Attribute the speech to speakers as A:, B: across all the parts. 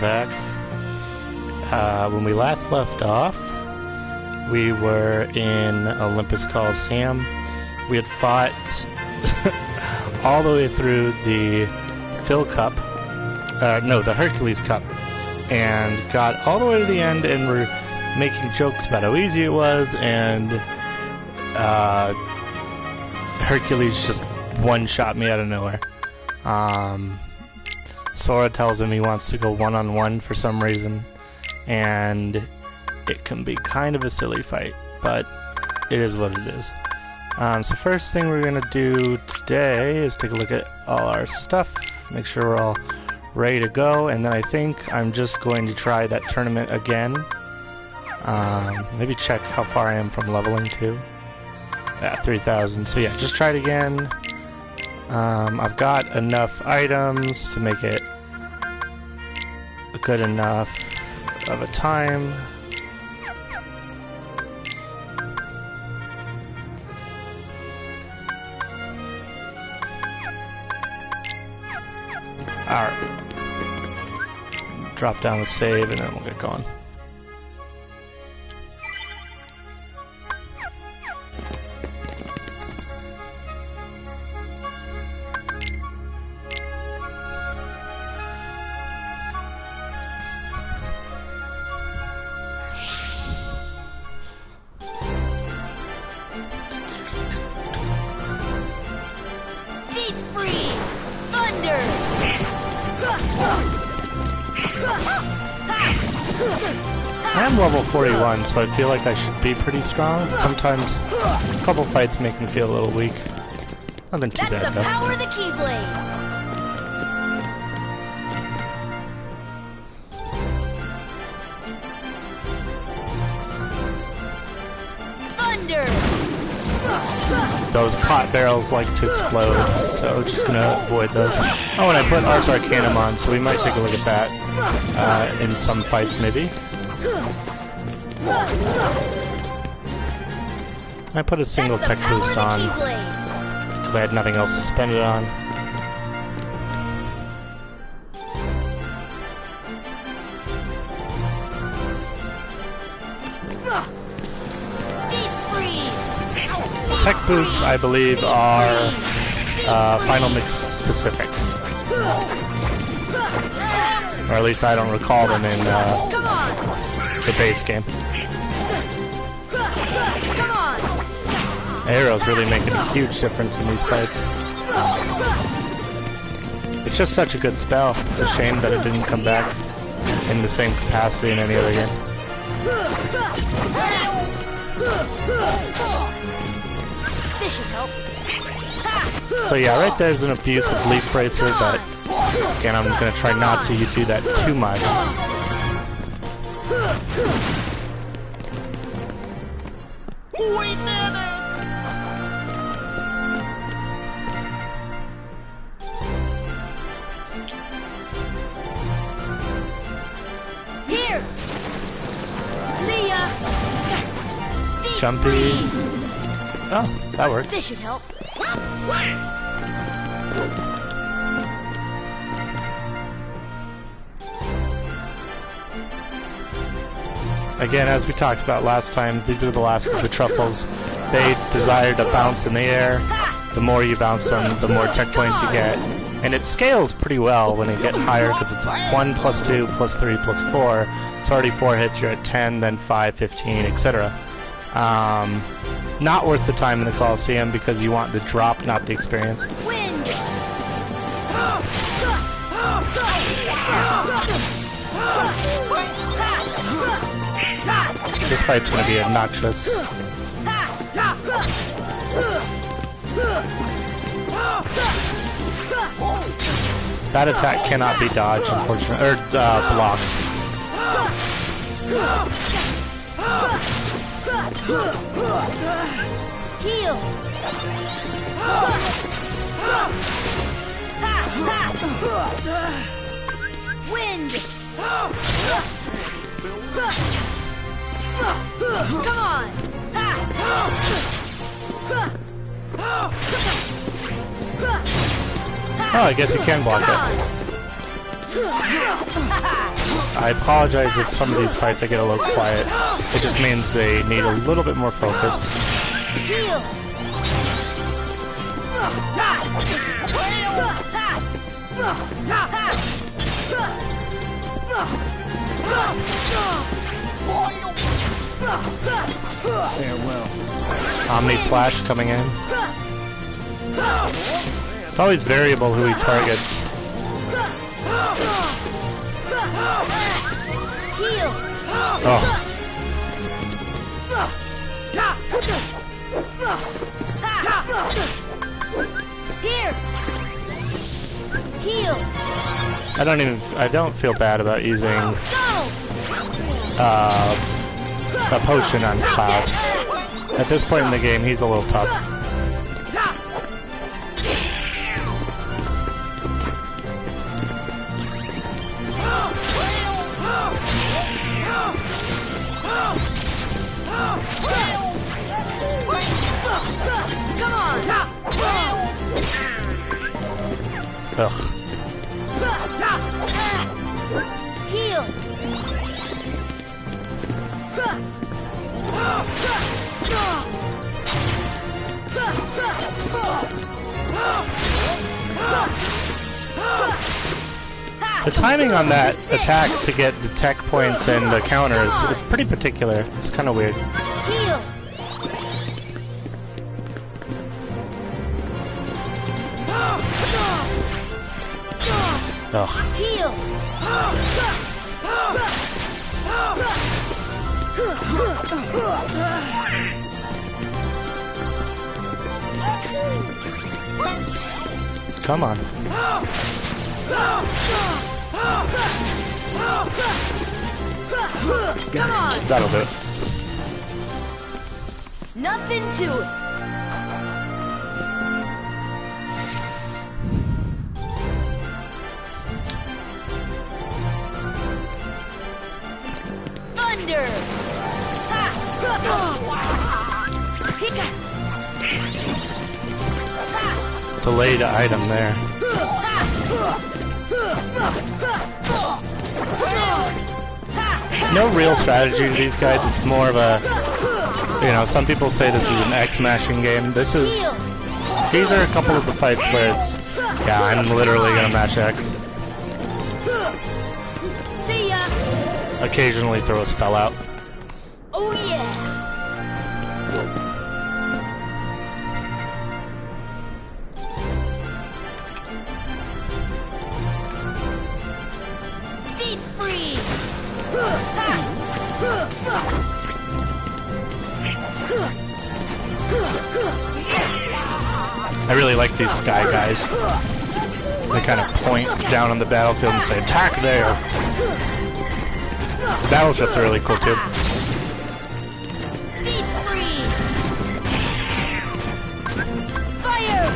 A: back. When we last left off, we were in Olympus Coliseum. We had fought all the way through the Phil Cup, the Hercules Cup, and got all the way to the end, and we're making jokes about how easy it was, and Hercules just one-shot me out of nowhere. Sora tells him he wants to go one-on-one for some reason, and it can be kind of a silly fight, but it is what it is. So first thing we're going to do today is take a look at all our stuff, make sure we're all ready to go, and then I think I'm just going to try that tournament again. Maybe check how far I am from leveling too. Yeah, 3,000. So yeah, just try it again. I've got enough items to make it good enough of a time. Alright. Drop down the save and then we'll get going. I am level 41, so I feel like I should be pretty strong. Sometimes a couple fights make me feel a little weak. Nothing too bad, though.
B: That's the power of the Keyblade! Thunder!
A: Those pot barrels like to explode, so just gonna avoid those. Oh, and I put Ars Arcanum on, so we might take a look at that in some fights, maybe. I put a single tech boost on because I had nothing else to spend it on. Tech boosts, I believe, are Final Mix specific. Or at least I don't recall them in the base game. Arrow's really making a huge difference in these fights. It's just such a good spell. It's a shame that it didn't come back in the same capacity in any other game.
B: This should help.
A: So yeah, right there's an abuse of Leaf Bracer, but again, I'm going to try not to do that too much.
B: We did it! Here! See ya!
A: Jumpy. Oh, that works.
B: This should help.
A: Again, as we talked about last time, these are the last of the truffles. They desire to bounce in the air. The more you bounce them, the more tech points you get. And it scales pretty well when you get higher, because it's 1 plus 2 plus 3 plus 4. It's already 4 hits, you're at 10, then 5, 15, etc. Not worth the time in the Coliseum because you want the drop, not the experience.
B: Wind.
A: This fight's going to be obnoxious. That attack cannot be dodged, unfortunately, or blocked.
B: Heal. Wind. Come on.
A: Oh, I guess you can block it. I apologize if some of these fights I get a little quiet. It just means they need a little bit more focus.
B: Heal.
C: Farewell.
A: Omni Slash coming in. It's always variable who he targets.
B: Heal.
A: Oh,
B: Here. Heal.
A: I don't feel bad about using
B: Go.
A: a potion on Cloud. At this point in the game, he's a little tough.
B: Come on.
A: Ugh.
B: Heal.
A: The timing on that attack to get the tech points and the counter is pretty particular. It's kind of weird.
B: Heal.
A: Ugh.
B: Heal.
A: Come on.
B: Come on.
A: That'll do it.
B: Nothing to it. Thunder.
A: Delayed item there. No real strategy to these guys. It's more of a, some people say this is an X-mashing game. These are a couple of the fights where it's, yeah, I'm literally gonna mash X.
B: See ya.
A: Occasionally throw a spell out.
B: Oh yeah. Deep freeze.
A: I really like these sky guys. They kind of point down on the battlefield and say, attack there! The battleships are really cool too.
B: Deep freeze. Fire.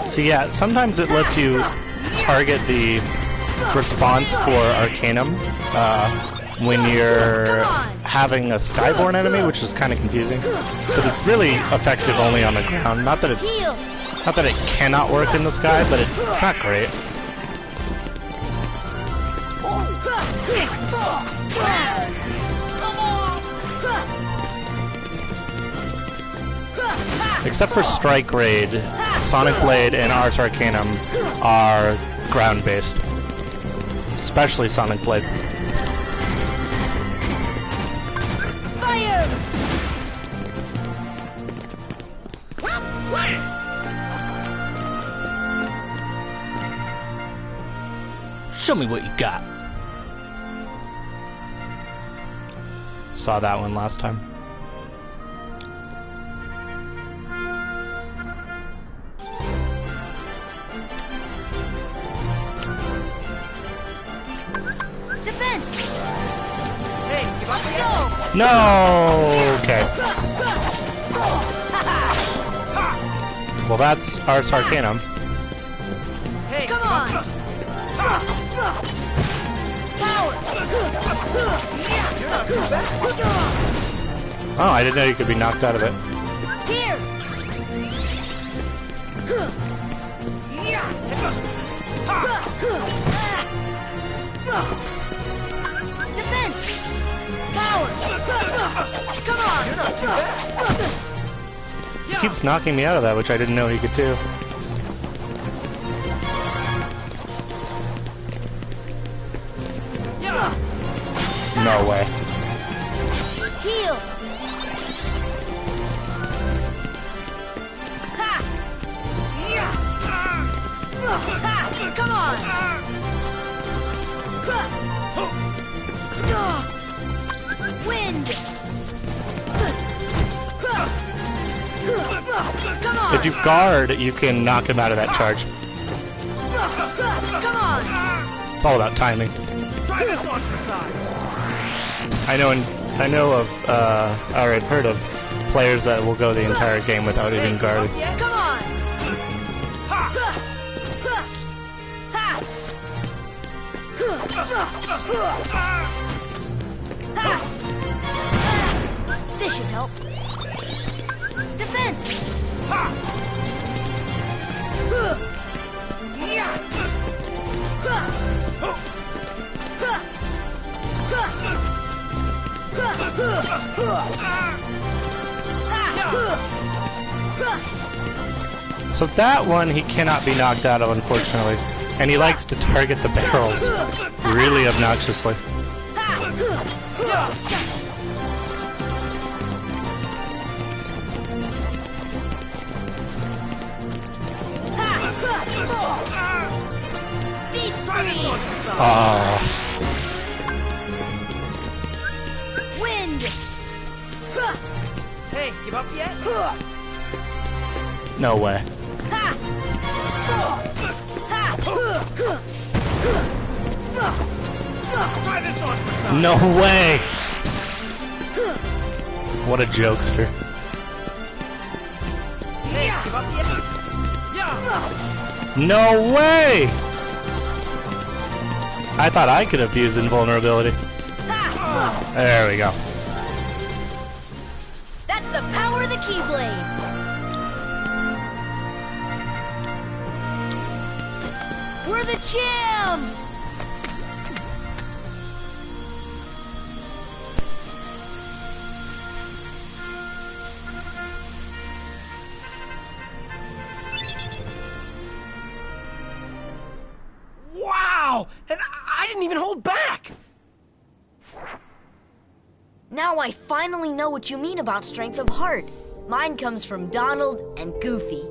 A: So yeah, sometimes it lets you target the response for Arcanum when you're having a Skyborn enemy, which is kind of confusing. But it's really effective only on the ground. Not that it cannot work in the sky, but it's not great. Except for Strike Raid, Sonic Blade and Ars Arcanum are ground-based. Especially Sonic Blade.
B: Fire.
A: Show me what you got. Saw that one last time. No! Okay. Well, that's Ars Arcanum.
B: Come on. Power.
A: Oh, I didn't know you could be knocked out of it.
B: Here! Defense! Power! Come on!
A: He keeps knocking me out of that, which I didn't know he could do. No way.
B: Heal! Ha! Ha! Come on! Wind! Come on!
A: If you guard, you can knock him out of that charge.
B: Come on!
A: It's all about timing.
C: Try this on for size.
A: I I've heard of players that will go the entire game without even guarding.
B: Come on! Ha! This should help. Defense!
A: So that one he cannot be knocked out of, unfortunately. And he likes to target the barrels really obnoxiously.
B: Deep freeze!
A: Oh.
B: Wind!
C: Hey, give up yet?
A: No way.
C: Try this on for size.
A: No way! What a jokester.
C: Hey, give up yet? Yeah.
A: No way! I thought I could have used invulnerability. There we go.
B: That's the power of the Keyblade! We're the champs!
C: Wow! And I didn't even hold back!
B: Now I finally know what you mean about strength of heart. Mine comes from Donald and Goofy.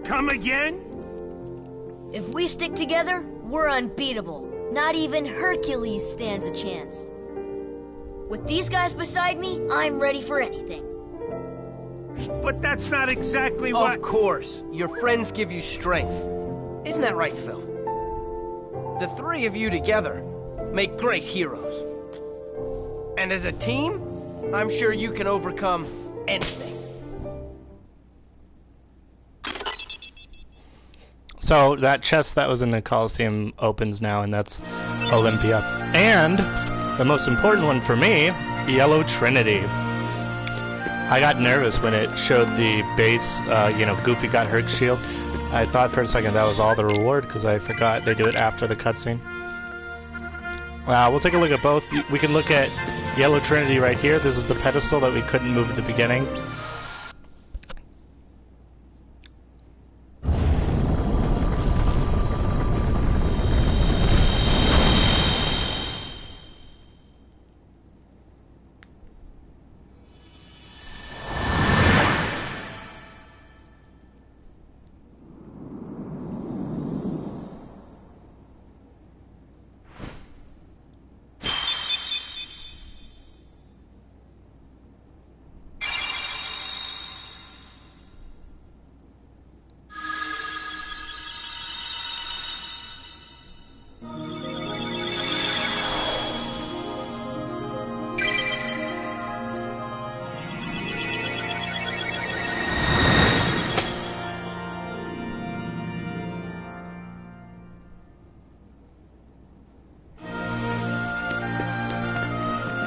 C: Come again?
B: If we stick together, we're unbeatable. Not even Hercules stands a chance. With these guys beside me, I'm ready for anything.
D: But that's not exactly what...
E: Of course. Your friends give you strength. Isn't that right, Phil? The three of you together make great heroes. And as a team, I'm sure you can overcome anything.
A: So that chest that was in the Coliseum opens now, and that's Olympia. And the most important one for me, Yellow Trinity. I got nervous when it showed the base, Goofy got Herc's shield. I thought for a second that was all the reward, because I forgot they do it after the cutscene. We'll take a look at both. We can look at Yellow Trinity right here. This is the pedestal that we couldn't move at the beginning.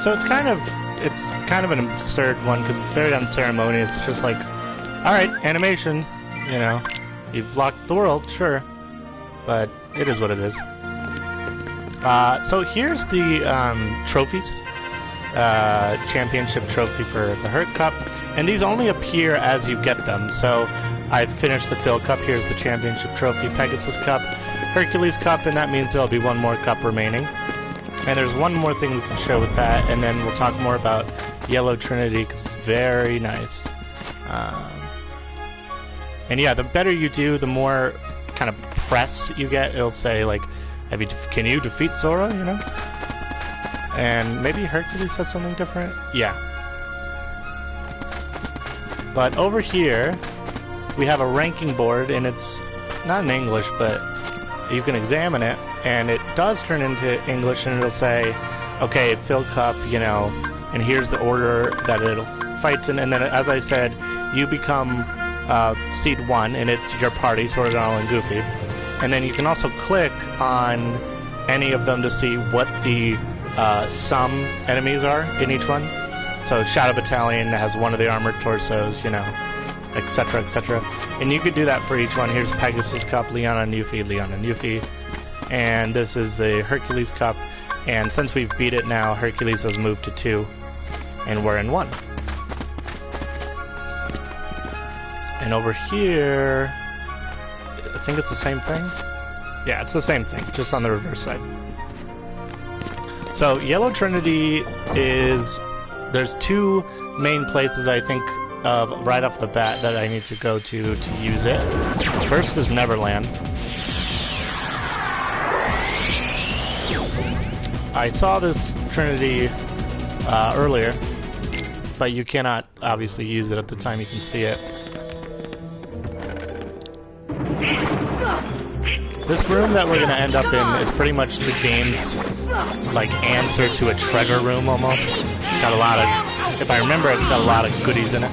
A: So it's kind of it's kind of an absurd one because it's very unceremonious. It's just like, all right, animation, you know, you've locked the world, sure, but it is what it is. So here's the trophies. Championship trophy for the Hurt Cup, and these only appear as you get them. So I've finished the Phil Cup. Here's the championship trophy, Pegasus Cup, Hercules Cup, and that means there'll be one more cup remaining. And there's one more thing we can show with that, and then we'll talk more about Yellow Trinity because it's very nice. And yeah, the better you do, the more kind of press you get. It'll say like, can you defeat Zora? You know. And maybe Hercules said something different? Yeah. But over here, we have a ranking board, and it's not in English, but you can examine it, and it does turn into English, and it'll say, okay, Phil Cup, you know, and here's the order that it'll fight in, and then, as I said, you become Seed 1, and it's your party, Sword Donald and Goofy. And then you can also click on any of them to see what the some enemies are in each one. So Shadow Battalion has one of the armored torsos, you know, etc, etc. And you could do that for each one. Here's Pegasus Cup, Leon and Yuffie. And this is the Hercules Cup. And since we've beat it now, Hercules has moved to 2. And we're in 1. And over here, I think it's the same thing. Yeah, it's the same thing, just on the reverse side. So, Yellow Trinity is... There's 2 main places, I think, right off the bat that I need to go to use it. First is Neverland. I saw this Trinity earlier, but you cannot obviously use it at the time you can see it. This room that we're going to end up in is pretty much the game's like answer to a treasure room almost. It's got a lot of, if I remember, it's got a lot of goodies in it.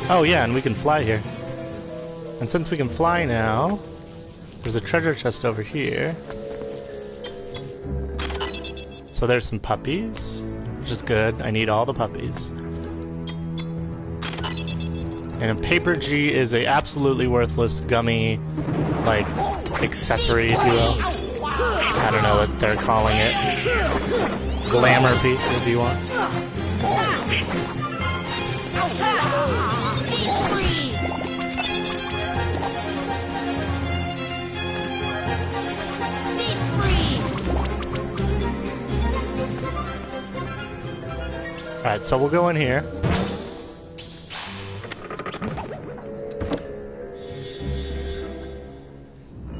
A: Oh yeah, and we can fly here. And since we can fly now, there's a treasure chest over here. So there's some puppies, which is good. I need all the puppies. And a Paper G is a absolutely worthless gummy, like, accessory, if you will. I don't know what they're calling it. Glamour piece, if you want. Alright, so we'll go in here.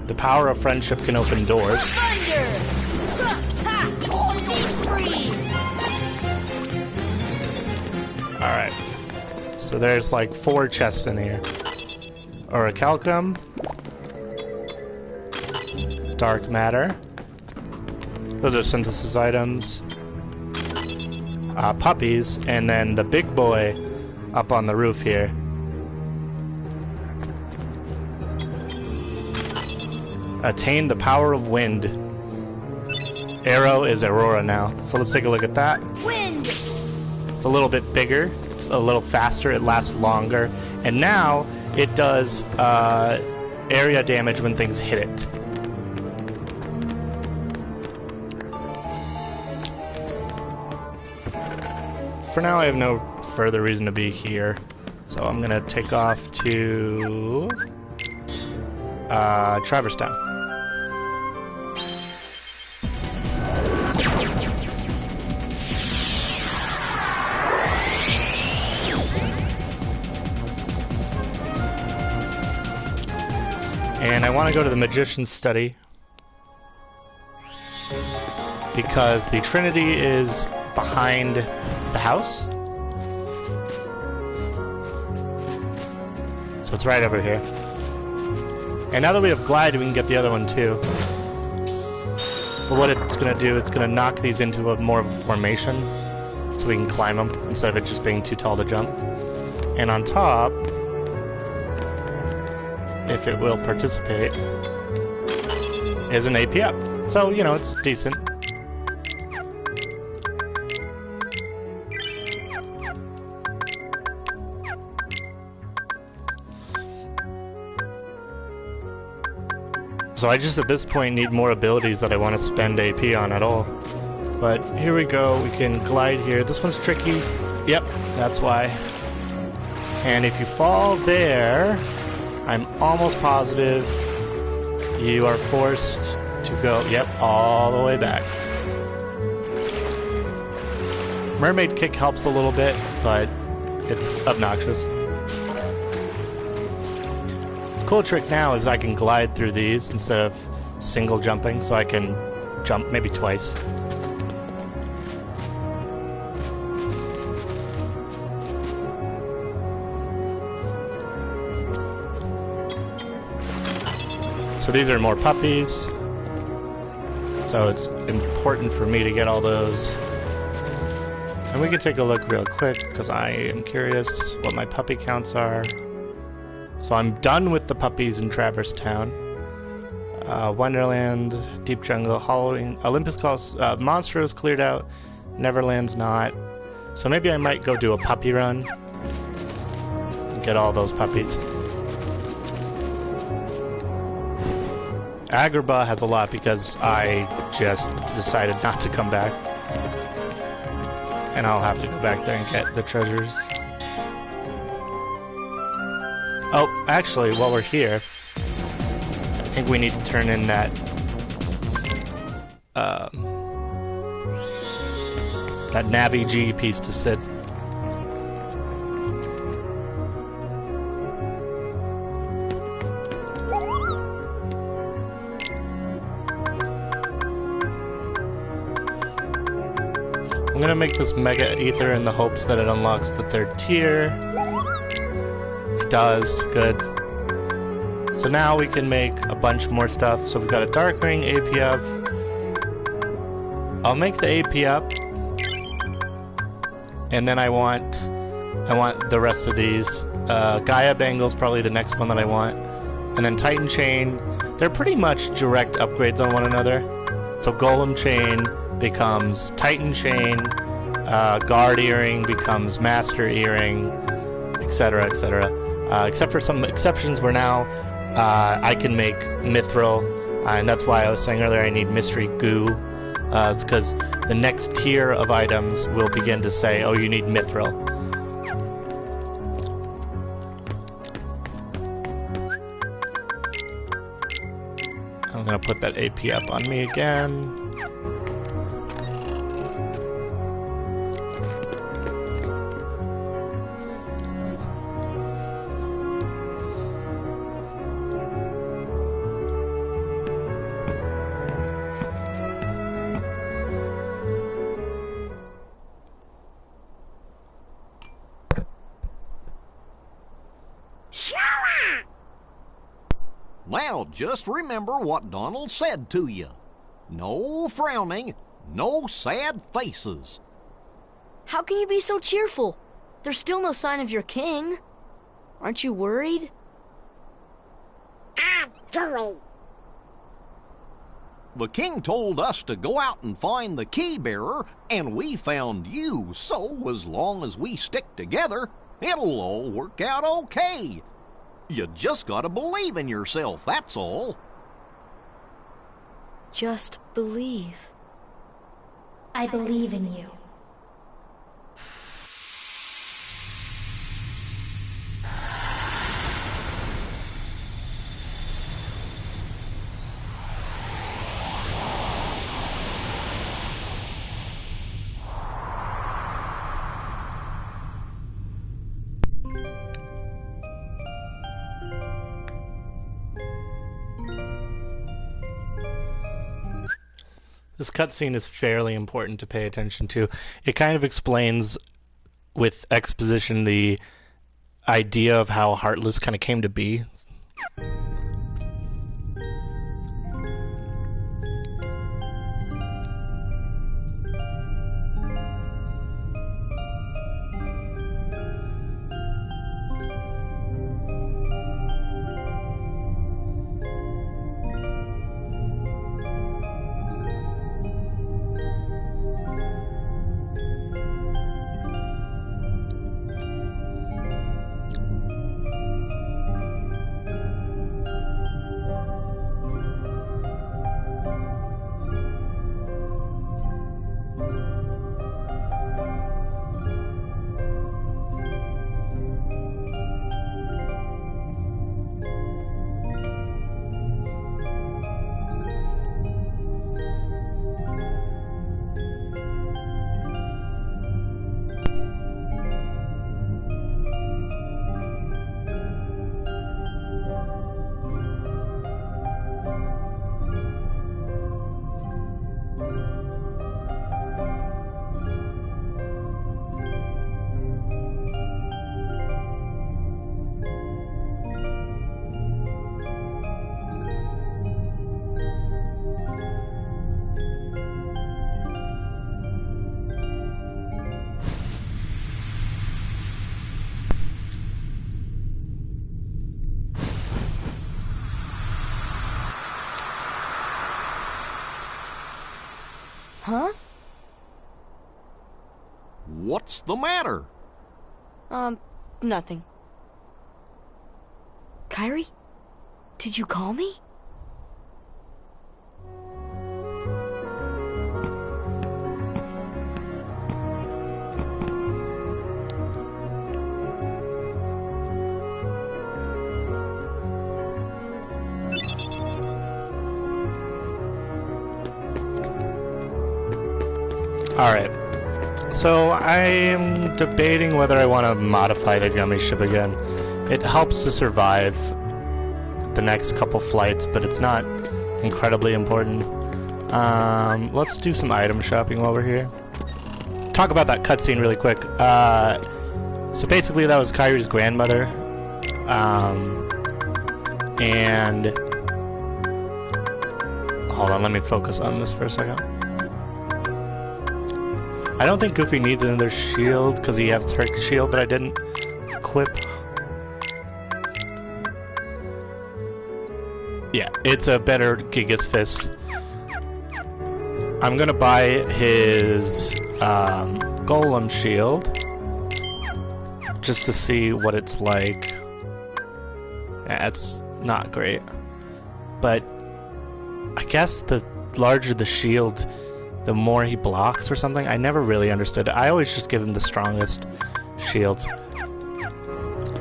A: The power of friendship can open doors. Alright. So there's like 4 chests in here. Orichalcum. Dark matter. Those are synthesis items. Puppies, and then the big boy up on the roof here. Attain the power of wind. Arrow is Aurora now. So let's take a look at that.
B: Wind!
A: It's a little bit bigger. It's a little faster. It lasts longer. And now it does area damage when things hit it. For now, I have no further reason to be here. So I'm gonna take off to Traverse Town. And I want to go to the Magician's Study because the Trinity is behind the house. So it's right over here. And now that we have Glide, we can get the other one too. But what it's going to do, it's going to knock these into a more formation. so we can climb them instead of it just being too tall to jump. And on top, if it will participate, is an AP up. So, you know, it's decent. So I just at this point need more abilities that I want to spend AP on at all. But here we go, we can glide here. This one's tricky. Yep, that's why. And if you fall there, I'm almost positive you are forced to go, yep, all the way back. Mermaid kick helps a little bit, but it's obnoxious. Cool trick now is I can glide through these instead of single jumping, so I can jump maybe twice. So these are more puppies, so it's important for me to get all those. And we can take a look real quick, because I am curious what my puppy counts are. So I'm done with the puppies in Traverse Town. Wonderland, Deep Jungle, Halloween, Olympus Calls, Monstro is cleared out, Neverland's not. So maybe I might go do a puppy run and get all those puppies. Agrabah has a lot because I just decided not to come back. And I'll have to go back there and get the treasures. Oh, actually, while we're here, I think we need to turn in that that Navi G piece to Sid. I'm gonna make this Mega Ether in the hopes that it unlocks the 3rd tier. It does, good. So now we can make a bunch more stuff. So we've got a Dark Ring, AP up. I'll make the AP up. And then I want the rest of these. Gaia Bangle's probably the next one that I want. And then Titan Chain. They're pretty much direct upgrades on one another. So Golem Chain becomes Titan Chain, Guard Earring becomes Master Earring, etc., etc. Except for some exceptions where now I can make Mithril, and that's why I was saying earlier I need Mystery Goo. It's because the next tier of items will begin to say, oh, you need Mithril. I'm gonna put that AP up on me again.
F: Now, just remember what Donald said to you. No frowning, no sad faces.
B: How can you be so cheerful? There's still no sign of your king. Aren't you worried?
G: Absolutely.
F: The king told us to go out and find the key bearer, and we found you, so as long as we stick together, it'll all work out okay. You just gotta believe in yourself, that's all.
B: Just believe.
G: I believe in you.
A: This cutscene is fairly important to pay attention to. It kind of explains, with exposition, the idea of how Heartless kind of came to be.
B: Huh?
F: What's the matter?
B: Nothing. Kyrie? Did you call me?
A: Alright. So I'm debating whether I want to modify the gummy ship again. It helps to survive the next couple flights, but it's not incredibly important. Let's do some item shopping while we're here. Talk about that cutscene really quick. So basically that was Kyrie's grandmother. And... Hold on, let me focus on this for a second. I don't think Goofy needs another shield, because he has Turkish shield, but I didn't equip. Yeah, it's a better Giga's Fist. I'm gonna buy his Golem shield, just to see what it's like. Yeah, it's not great. But I guess the larger the shield, the more he blocks or something. I never really understood it. I always just give him the strongest shields.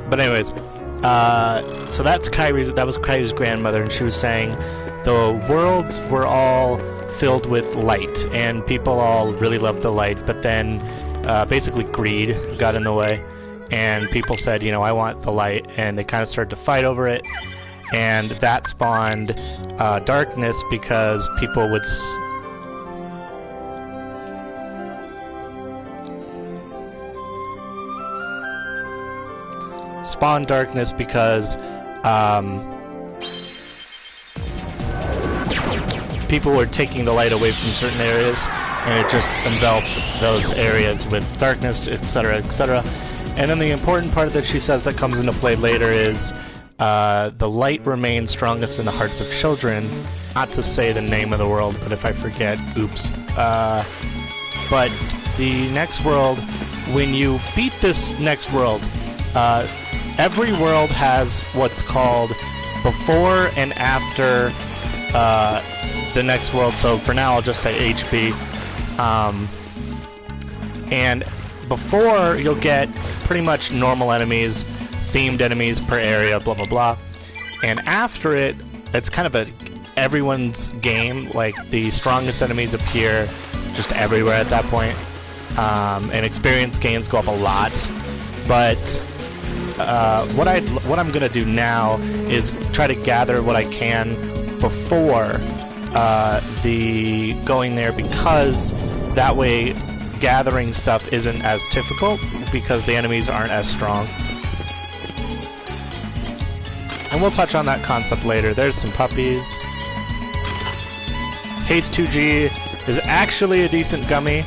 A: But anyways, so that was Kyrie's grandmother, and she was saying the worlds were all filled with light, and people all really loved the light, but then basically greed got in the way, and people said, you know, I want the light, and they kind of started to fight over it, and that spawned darkness because people would... Spawn darkness because people were taking the light away from certain areas, and it just enveloped those areas with darkness, etc., etc. And then the important part that she says that comes into play later is the light remains strongest in the hearts of children. Not to say the name of the world, but if I forget, oops. But the next world, when you beat this next world, every world has what's called before and after the next world. So for now, I'll just say HP. And before, you'll get pretty much normal enemies, themed enemies per area, blah blah blah. And after it, it's kind of everyone's game. Like the strongest enemies appear just everywhere at that point, and experience gains go up a lot. But what I'm gonna do now is try to gather what I can before the going there, because that way gathering stuff isn't as difficult because the enemies aren't as strong. And we'll touch on that concept later. There's some puppies. Haste 2G is actually a decent gummy.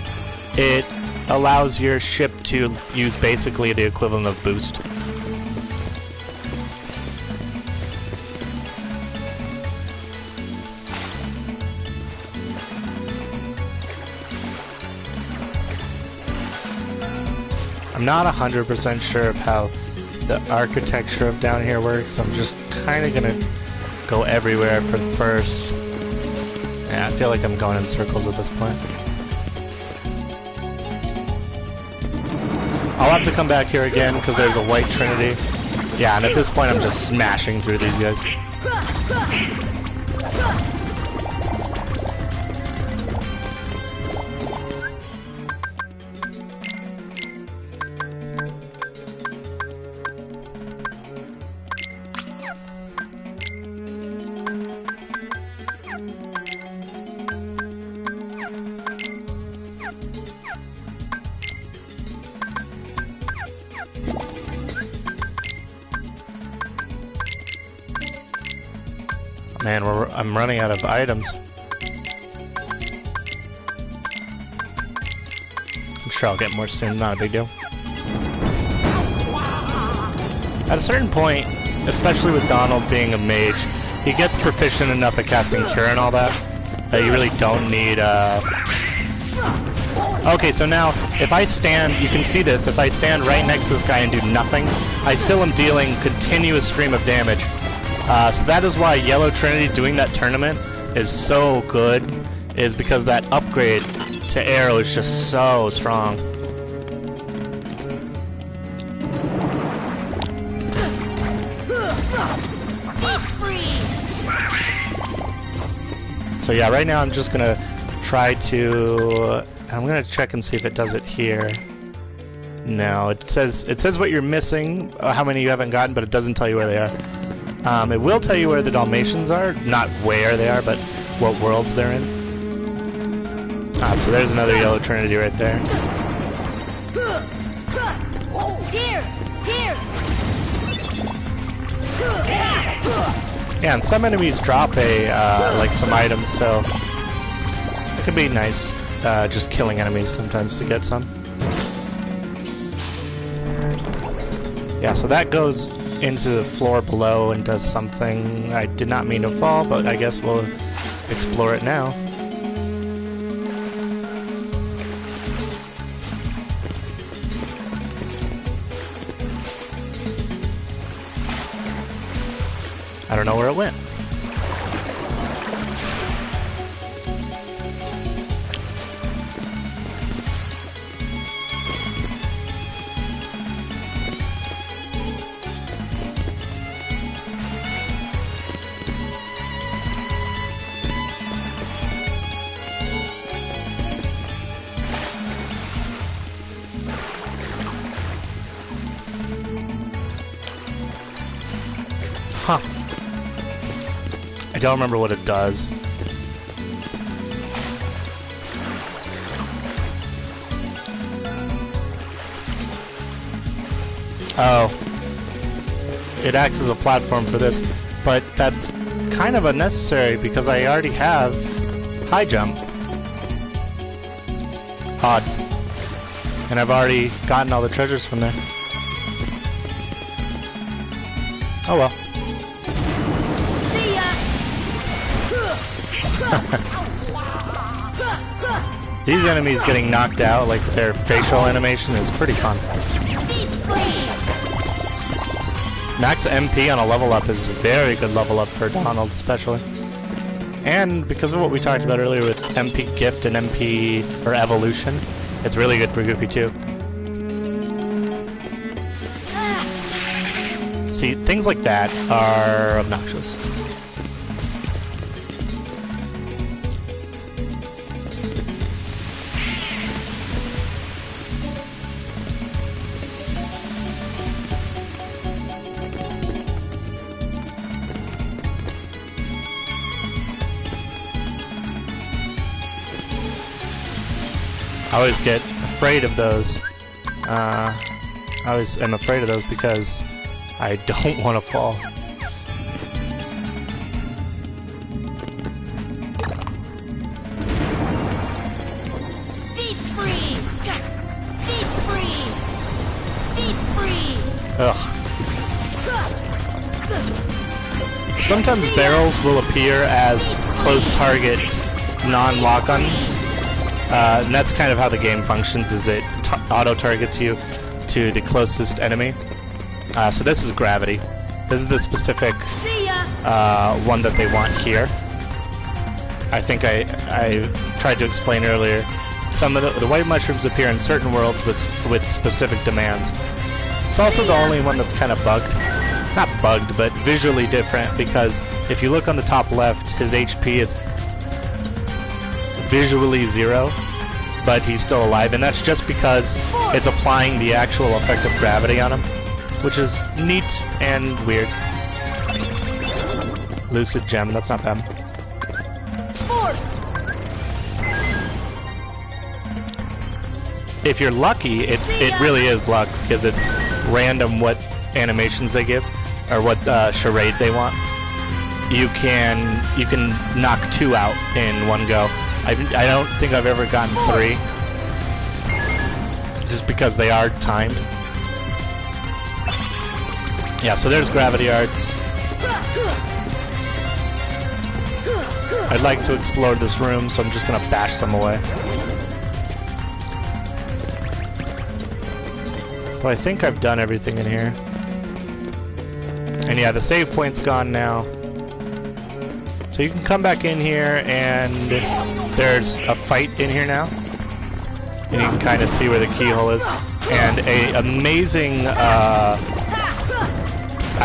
A: It allows your ship to use basically the equivalent of boost. I'm not 100% sure of how the architecture of down here works. I'm just kind of gonna go everywhere for first. Yeah, I feel like I'm going in circles at this point. I'll have to come back here again because there's a white trinity. Yeah, and at this point I'm just smashing through these guys. Man, I'm running out of items. I'm sure I'll get more soon, not a big deal. At a certain point, especially with Donald being a mage, he gets proficient enough at casting Cure and all that, that you really don't need Okay, so now, if I stand, you can see this, if I stand right next to this guy and do nothing, I still am dealing continuous stream of damage. So that is why Yellow Trinity doing that tournament is so good, is because that upgrade to arrow is just so strong. So yeah, right now I'm just gonna try to... I'm gonna check and see if it does it here. No, it says what you're missing, how many you haven't gotten, but it doesn't tell you where they are. It will tell you where the Dalmatians are, not where they are, but what worlds they're in. So there's another Yellow Trinity right there.
B: Here!
A: Yeah, and some enemies drop like some items, so it can be nice just killing enemies sometimes to get some. Yeah, so that goes into the floor below and does something. I did not mean to fall, but I guess we'll explore it now. I don't know where it went. Huh. I don't remember what it does. Oh. It acts as a platform for this, but that's kind of unnecessary because I already have high jump. Odd. And I've already gotten all the treasures from there. Oh well. These enemies getting knocked out, like their facial animation, is pretty fun. Max MP on a level up is a very good level up for Donald, especially. And because of what we talked about earlier with MP Gift and MP or Evolution, it's really good for Goofy too. See, things like that are obnoxious. I always get afraid of those. I always am afraid of those because I don't want to fall.
B: Deep freeze! Deep freeze! Deep freeze!
A: Ugh. Sometimes barrels will appear as close target non-lock-ons. And that's kind of how the game functions, is it auto-targets you to the closest enemy. So this is gravity. This is the specific one that they want here. I think I tried to explain earlier. Some of the white mushrooms appear in certain worlds with specific demands. It's also the only one that's kind of bugged. Not bugged, but visually different, because if you look on the top left, his HP is visually 0, but he's still alive, and that's just because it's applying the actual effect of gravity on him, which is neat and weird. Lucid Gem, that's not bad.
B: Force!
A: If you're lucky, it really is luck, because it's random what animations they give, or what charade they want. You can knock 2 out in one go. I don't think I've ever gotten 3, just because they are timed. Yeah, so there's gravity arts. I'd like to explore this room, so I'm just gonna bash them away. Well, I think I've done everything in here. And yeah, the save point's gone now. So you can come back in here, and there's a fight in here now. And you can kind of see where the keyhole is. And a amazing, I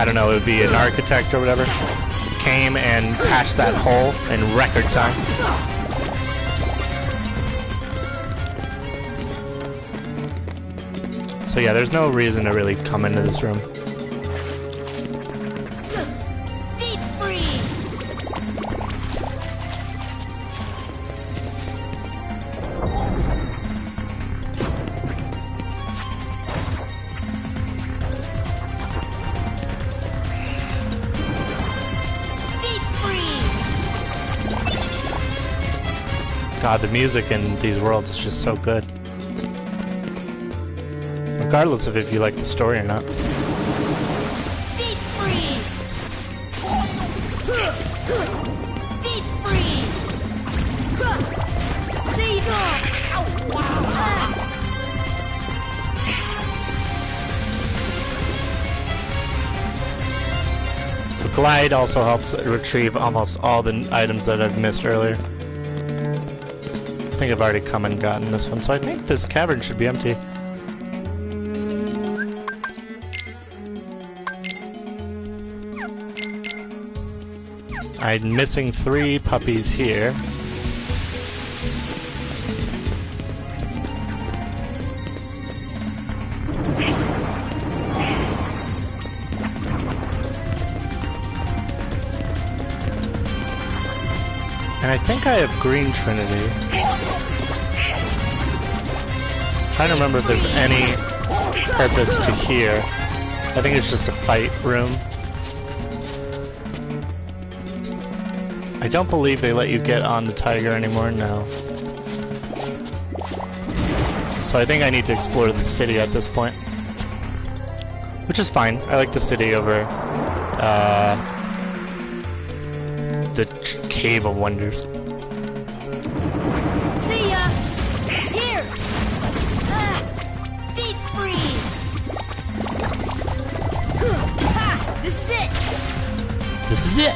A: don't know, it would be an architect or whatever, came and patched that hole in record time. So yeah, there's no reason to really come into this room.
B: Deep freeze! Deep freeze!
A: God, the music in these worlds is just so good. Regardless of if you like the story or not.
B: Deep freeze! Deep freeze! See that?
A: So Glide also helps retrieve almost all the items that I've missed earlier. I think I've already come and gotten this one, so I think this cavern should be empty. I'm missing 3 puppies here. And I think I have Green Trinity. Trying to remember if there's any purpose to here. I think it's just a fight room. I don't believe they let you get on the tiger anymore now. So I think I need to explore the city at this point. Which is fine. I like the city over the Cave of Wonders.
B: See ya! Here! Deep freeze! Ha! This is it!
A: This is it!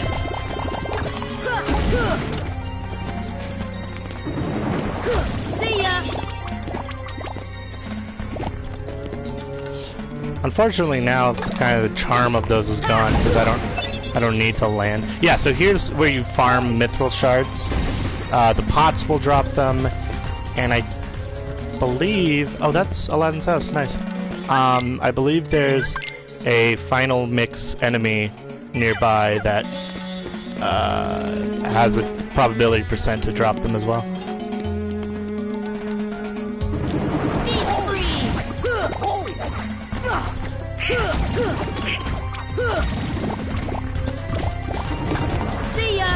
B: See ya!
A: Unfortunately now kind of the charm of those is gone because I don't need to land. Yeah, so here's where you farm mithril shards. The pots will drop them, and I believe that's Aladdin's house, nice. I believe there's a final mix enemy nearby that has a probability percent to drop them as well.
B: See ya!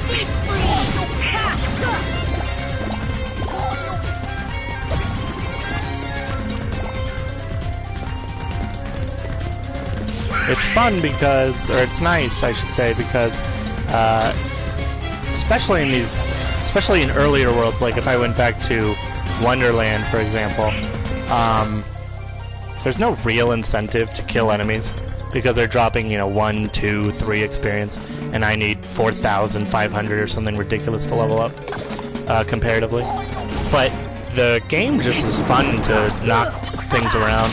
B: Deep freeze!
A: It's fun because, or it's nice, I should say, because especially in earlier worlds, like if I went back to Wonderland, for example, there's no real incentive to kill enemies because they're dropping, 1, 2, 3 experience, and I need 4,500 or something ridiculous to level up comparatively. But the game just is fun to knock things around.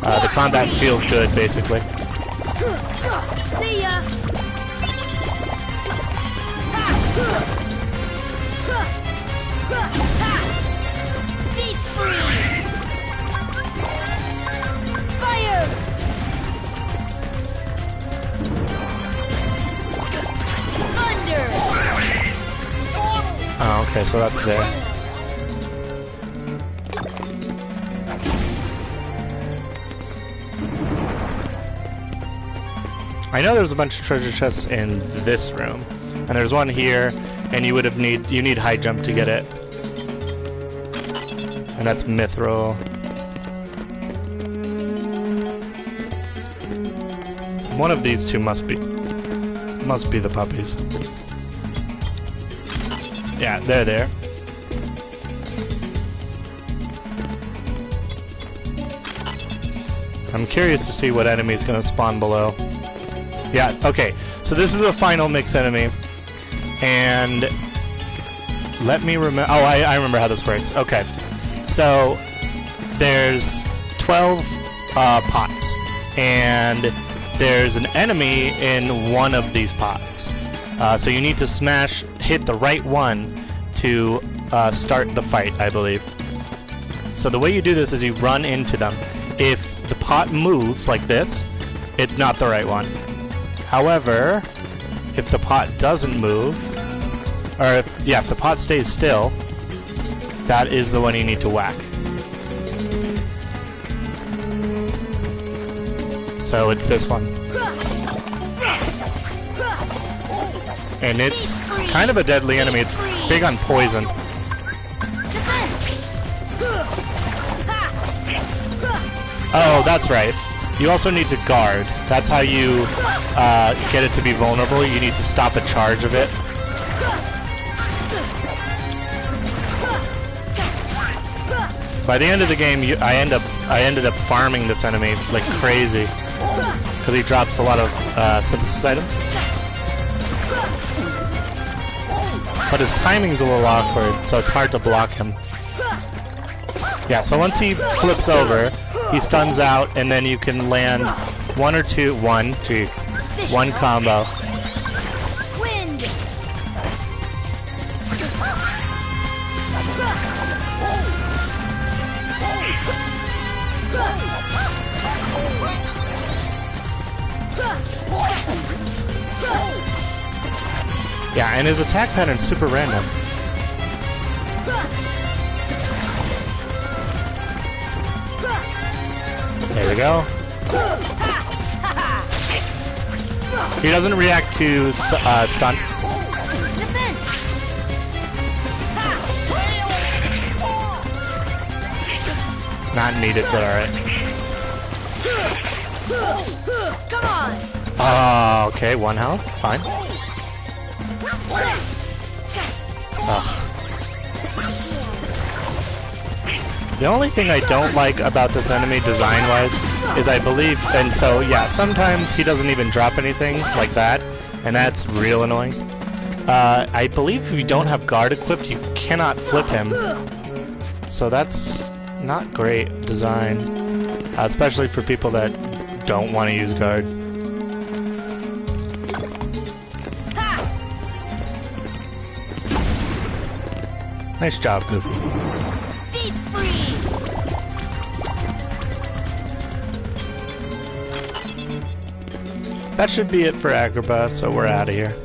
A: The combat feels good, basically.
B: See ya! Deep freeze! Fire! Thunder!
A: Oh, okay, so that's there. I know there's a bunch of treasure chests in this room, and there's one here, and you need high jump to get it, and that's mithril. One of these two must be the puppies. Yeah, they're there. I'm curious to see what enemy is going to spawn below. Yeah, okay. So this is a final mix enemy. And let me remember. Oh, I remember how this works. Okay. So there's 12 pots. And there's an enemy in one of these pots. So you need to hit the right one to start the fight, I believe. So the way you do this is you run into them. If the pot moves like this, it's not the right one. However, if the pot doesn't move, or if the pot stays still, that is the one you need to whack. So it's this one. And it's kind of a deadly enemy. It's big on poison. Oh, that's right. You also need to guard. That's how you get it to be vulnerable. You need to stop a charge of it. By the end of the game, I ended up farming this enemy like crazy because he drops a lot of synthesis items. But his timing's a little awkward, so it's hard to block him. Yeah, so once he flips over, he stuns out, and then you can land one combo. Yeah, and his attack pattern's super random. There we go. He doesn't react to stun. Not needed, but alright.
B: Come on.
A: Oh, okay, 1 health, fine. Ugh. The only thing I don't like about this enemy design-wise is I believe, and so yeah, sometimes he doesn't even drop anything like that, and that's real annoying. I believe if you don't have guard equipped, you cannot flip him. So that's not great design, especially for people that don't want to use guard. Nice job, Goofy.
B: Deep freeze.
A: That should be it for Agrabah, so we're out of here.